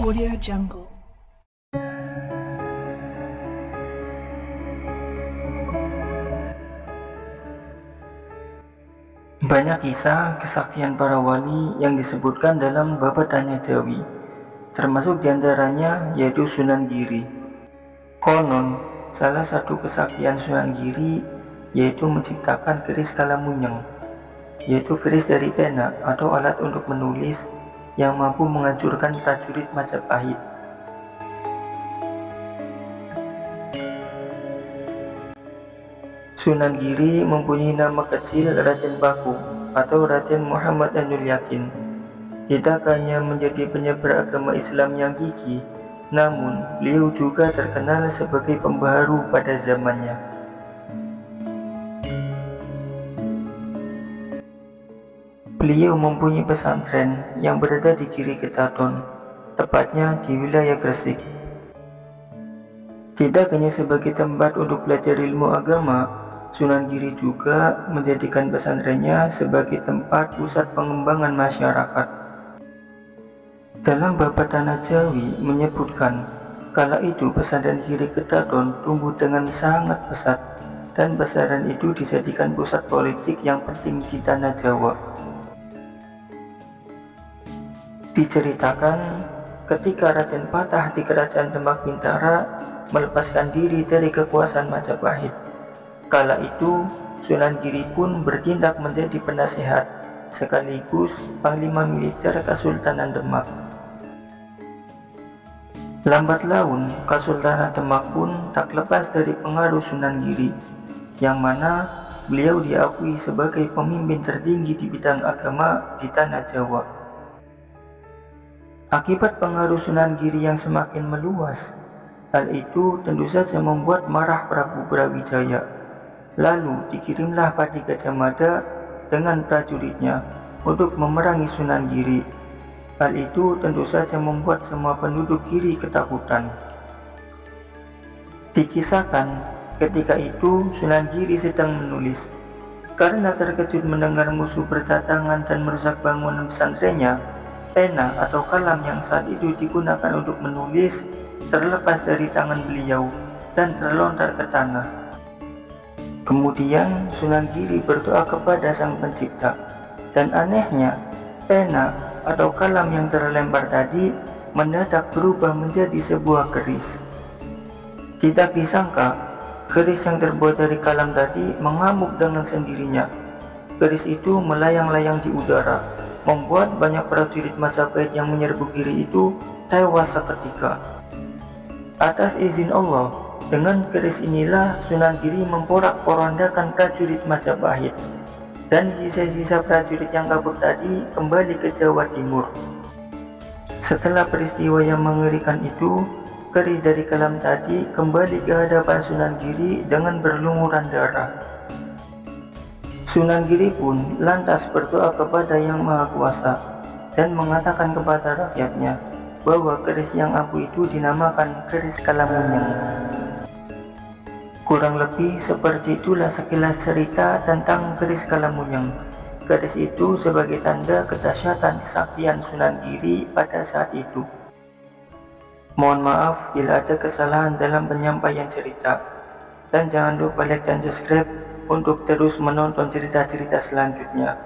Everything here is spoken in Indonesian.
Audio Jungle. Banyak kisah kesaktian para wali yang disebutkan dalam Babat Tanya Jawi, termasuk diantaranya yaitu Sunan Giri. Konon, salah satu kesaktian Sunan Giri yaitu menciptakan keris Kalamunyeng, yaitu keris dari pena atau alat untuk menulis yang mampu menghancurkan prajurit Majapahit. Sunan Giri mempunyai nama kecil Raden Paku atau Raden Muhammad Ainul Yakin. Tidak hanya menjadi penyebar agama Islam yang gigih, namun beliau juga terkenal sebagai pembaharu pada zamannya. Beliau mempunyai pesantren yang berada di Giri Ketapun, tepatnya di wilayah Gresik. Tidak hanya sebagai tempat untuk belajar ilmu agama, Sunan Giri juga menjadikan pesantrennya sebagai tempat pusat pengembangan masyarakat. Dalam Babat Tanah Jawi menyebutkan, kala itu pesantren Giri Ketapun tumbuh dengan sangat pesat, dan pesantren itu dijadikan pusat politik yang penting di Tanah Jawa. Diceritakan, ketika Raden Patah di Kerajaan Demak Bintara melepaskan diri dari kekuasaan Majapahit, kala itu Sunan Giri pun bertindak menjadi penasehat sekaligus panglima militer Kesultanan Demak. Lambat laun, Kesultanan Demak pun tak lepas dari pengaruh Sunan Giri, yang mana beliau diakui sebagai pemimpin tertinggi di bidang agama di Tanah Jawa. Akibat pengaruh Sunan Giri yang semakin meluas, hal itu tentu saja membuat marah Prabu Brawijaya. Lalu dikirimlah Pati Gajah Mada dengan prajuritnya untuk memerangi Sunan Giri. Hal itu tentu saja membuat semua penduduk Giri ketakutan. Dikisahkan, ketika itu Sunan Giri sedang menulis. Karena terkejut mendengar musuh berdatangan dan merusak bangunan pesantrennya, pena atau kalam yang saat itu digunakan untuk menulis terlepas dari tangan beliau dan terlontar ke tanah. Kemudian Sunan Giri berdoa kepada Sang Pencipta, dan anehnya pena atau kalam yang terlempar tadi mendadak berubah menjadi sebuah keris. Tidak disangka, keris yang terbuat dari kalam tadi mengamuk dengan sendirinya. Keris itu melayang-layang di udara, membuat banyak prajurit Majapahit yang menyerbu Giri itu tewas seketika. Atas izin Allah, dengan keris inilah Sunan Giri memporak-porandakan prajurit Majapahit, dan sisa-sisa prajurit yang kabur tadi kembali ke Jawa Timur. Setelah peristiwa yang mengerikan itu, keris dari kalam tadi kembali ke hadapan Sunan Giri dengan berlumuran darah. Sunan Giri pun lantas berdoa kepada Yang Maha Kuasa dan mengatakan kepada rakyatnya bahwa keris yang ampuh itu dinamakan keris Kalamunyeng. Kurang lebih seperti itulah sekilas cerita tentang keris Kalamunyeng. Keris itu sebagai tanda kedahsyatan kesaktian Sunan Giri pada saat itu. Mohon maaf bila ada kesalahan dalam penyampaian cerita, dan jangan lupa like dan subscribe untuk terus menonton cerita-cerita selanjutnya.